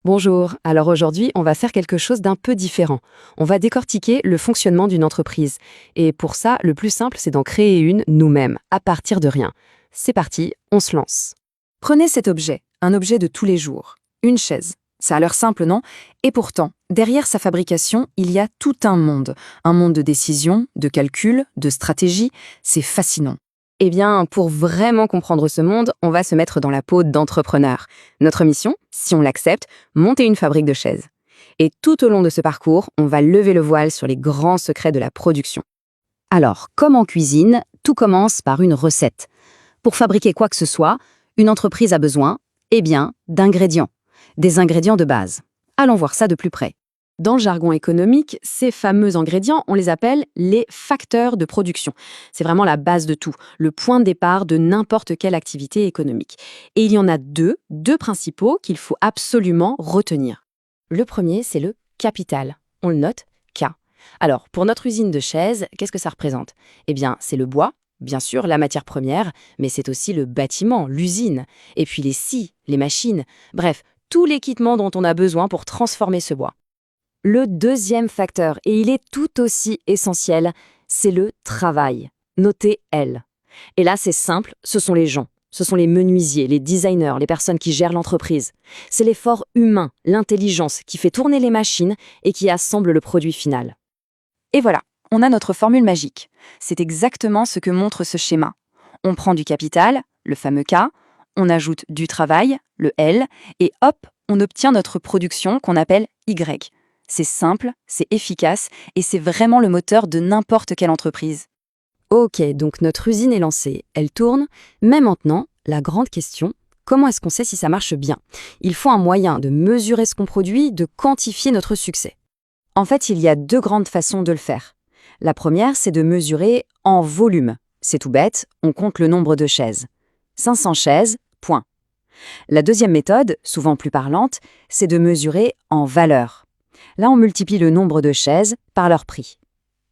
Bonjour, alors aujourd'hui, on va faire quelque chose d'un peu différent. On va décortiquer le fonctionnement d'une entreprise. Et pour ça, le plus simple, c'est d'en créer une nous-mêmes, à partir de rien. C'est parti, on se lance. Prenez cet objet, un objet de tous les jours, une chaise. Ça a l'air simple, non? Et pourtant, derrière sa fabrication, il y a tout un monde de décision, de calcul, de stratégie. C'est fascinant. Eh bien, pour vraiment comprendre ce monde, on va se mettre dans la peau d'entrepreneur. Notre mission, si on l'accepte, monter une fabrique de chaises. Et tout au long de ce parcours, on va lever le voile sur les grands secrets de la production. Alors, comme en cuisine, tout commence par une recette. Pour fabriquer quoi que ce soit, une entreprise a besoin, eh bien, d'ingrédients. Des ingrédients de base. Allons voir ça de plus près. Dans le jargon économique, ces fameux ingrédients, on les appelle les facteurs de production. C'est vraiment la base de tout, le point de départ de n'importe quelle activité économique. Et il y en a deux principaux qu'il faut absolument retenir. Le premier, c'est le capital. On le note, K. Alors, pour notre usine de chaises, qu'est-ce que ça représente? Eh bien, c'est le bois, bien sûr, la matière première, mais c'est aussi le bâtiment, l'usine, et puis les scies, les machines, bref, tout l'équipement dont on a besoin pour transformer ce bois. Le deuxième facteur, et il est tout aussi essentiel, c'est le travail. Notez L. Et là, c'est simple, ce sont les gens. Ce sont les menuisiers, les designers, les personnes qui gèrent l'entreprise. C'est l'effort humain, l'intelligence qui fait tourner les machines et qui assemble le produit final. Et voilà, on a notre formule magique. C'est exactement ce que montre ce schéma. On prend du capital, le fameux K, on ajoute du travail, le L, et hop, on obtient notre production qu'on appelle Y. C'est simple, c'est efficace et c'est vraiment le moteur de n'importe quelle entreprise. Ok, donc notre usine est lancée, elle tourne, mais maintenant, la grande question, comment est-ce qu'on sait si ça marche bien? Il faut un moyen de mesurer ce qu'on produit, de quantifier notre succès. En fait, il y a deux grandes façons de le faire. La première, c'est de mesurer en volume. C'est tout bête, on compte le nombre de chaises. 500 chaises, point. La deuxième méthode, souvent plus parlante, c'est de mesurer en valeur. Là, on multiplie le nombre de chaises par leur prix.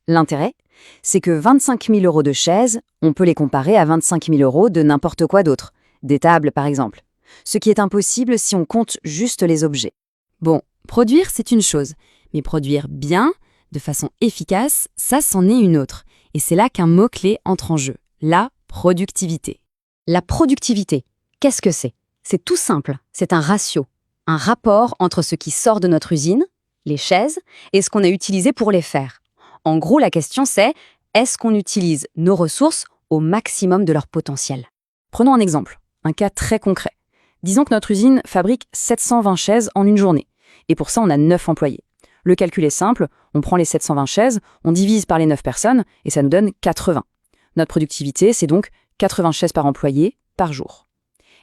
L'intérêt, c'est que 25 000 € de chaises, on peut les comparer à 25 000 € de n'importe quoi d'autre, des tables par exemple, ce qui est impossible si on compte juste les objets. Bon, produire, c'est une chose, mais produire bien, de façon efficace, ça c'en est une autre. Et c'est là qu'un mot-clé entre en jeu, la productivité. La productivité, qu'est-ce que c'est? C'est tout simple, c'est un ratio, un rapport entre ce qui sort de notre usine, les chaises, et ce qu'on a utilisé pour les faire. En gros, la question c'est, est-ce qu'on utilise nos ressources au maximum de leur potentiel? Prenons un exemple, un cas très concret. Disons que notre usine fabrique 720 chaises en une journée, et pour ça on a 9 employés. Le calcul est simple, on prend les 720 chaises, on divise par les 9 personnes, et ça nous donne 80. Notre productivité, c'est donc 80 chaises par employé par jour.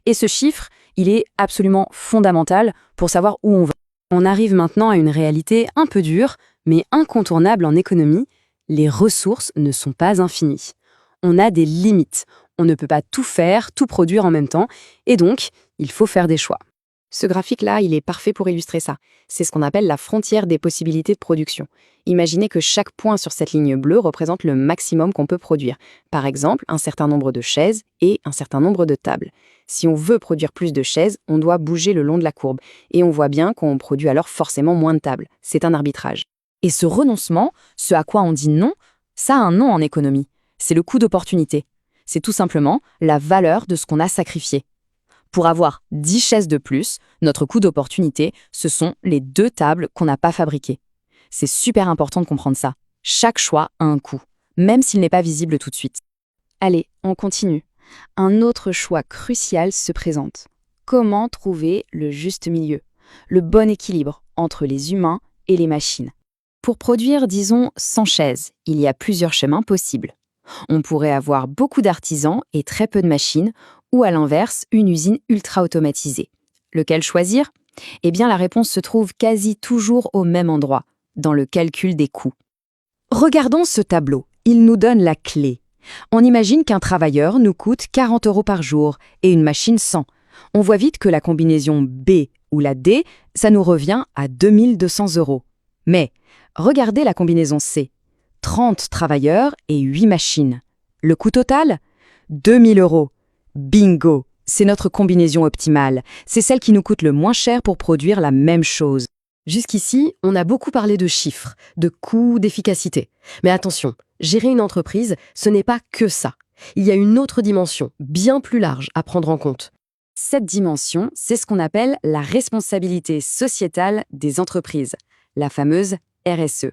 Et ce chiffre, il est absolument fondamental pour savoir où on va. On arrive maintenant à une réalité un peu dure, mais incontournable en économie. Les ressources ne sont pas infinies. On a des limites. On ne peut pas tout faire, tout produire en même temps, et donc, il faut faire des choix. Ce graphique-là, il est parfait pour illustrer ça. C'est ce qu'on appelle la frontière des possibilités de production. Imaginez que chaque point sur cette ligne bleue représente le maximum qu'on peut produire. Par exemple, un certain nombre de chaises et un certain nombre de tables. Si on veut produire plus de chaises, on doit bouger le long de la courbe. Et on voit bien qu'on produit alors forcément moins de tables. C'est un arbitrage. Et ce renoncement, ce à quoi on dit non, ça a un nom en économie. C'est le coût d'opportunité. C'est tout simplement la valeur de ce qu'on a sacrifié. Pour avoir 10 chaises de plus, notre coût d'opportunité, ce sont les 2 tables qu'on n'a pas fabriquées. C'est super important de comprendre ça. Chaque choix a un coût, même s'il n'est pas visible tout de suite. Allez, on continue. Un autre choix crucial se présente. Comment trouver le juste milieu, le bon équilibre entre les humains et les machines? Pour produire, disons, 100 chaises, il y a plusieurs chemins possibles. On pourrait avoir beaucoup d'artisans et très peu de machines, ou à l'inverse, une usine ultra automatisée. Lequel choisir? Eh bien, la réponse se trouve quasi toujours au même endroit, dans le calcul des coûts. Regardons ce tableau, il nous donne la clé. On imagine qu'un travailleur nous coûte 40 € par jour et une machine 100. On voit vite que la combinaison B ou la D, ça nous revient à 2200 €. Mais regardez la combinaison C. 30 travailleurs et 8 machines. Le coût total? 2000 €. Bingo! C'est notre combinaison optimale. C'est celle qui nous coûte le moins cher pour produire la même chose. Jusqu'ici, on a beaucoup parlé de chiffres, de coûts, d'efficacité. Mais attention, gérer une entreprise, ce n'est pas que ça. Il y a une autre dimension, bien plus large, à prendre en compte. Cette dimension, c'est ce qu'on appelle la responsabilité sociétale des entreprises, la fameuse RSE.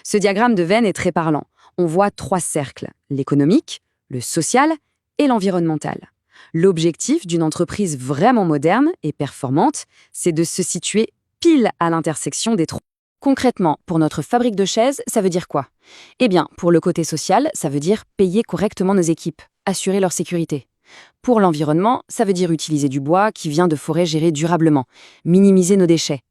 Ce diagramme de Venn est très parlant. On voit 3 cercles, l'économique, le social et l'environnemental. L'objectif d'une entreprise vraiment moderne et performante, c'est de se situer pile à l'intersection des 3. Concrètement, pour notre fabrique de chaises, ça veut dire quoi? Eh bien, pour le côté social, ça veut dire payer correctement nos équipes, assurer leur sécurité. Pour l'environnement, ça veut dire utiliser du bois qui vient de forêts gérées durablement, minimiser nos déchets.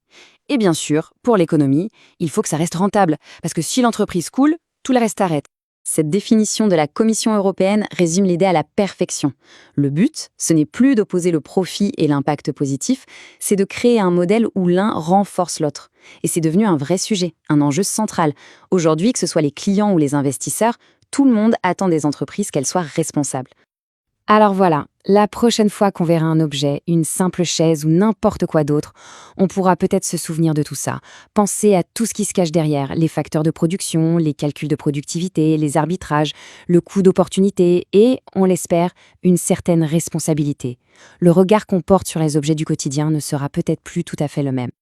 Et bien sûr, pour l'économie, il faut que ça reste rentable, parce que si l'entreprise coule, tout le reste arrête. Cette définition de la Commission européenne résume l'idée à la perfection. Le but, ce n'est plus d'opposer le profit et l'impact positif, c'est de créer un modèle où l'un renforce l'autre. Et c'est devenu un vrai sujet, un enjeu central. Aujourd'hui, que ce soit les clients ou les investisseurs, tout le monde attend des entreprises qu'elles soient responsables. Alors voilà, la prochaine fois qu'on verra un objet, une simple chaise ou n'importe quoi d'autre, on pourra peut-être se souvenir de tout ça. Penser à tout ce qui se cache derrière, les facteurs de production, les calculs de productivité, les arbitrages, le coût d'opportunité et, on l'espère, une certaine responsabilité. Le regard qu'on porte sur les objets du quotidien ne sera peut-être plus tout à fait le même.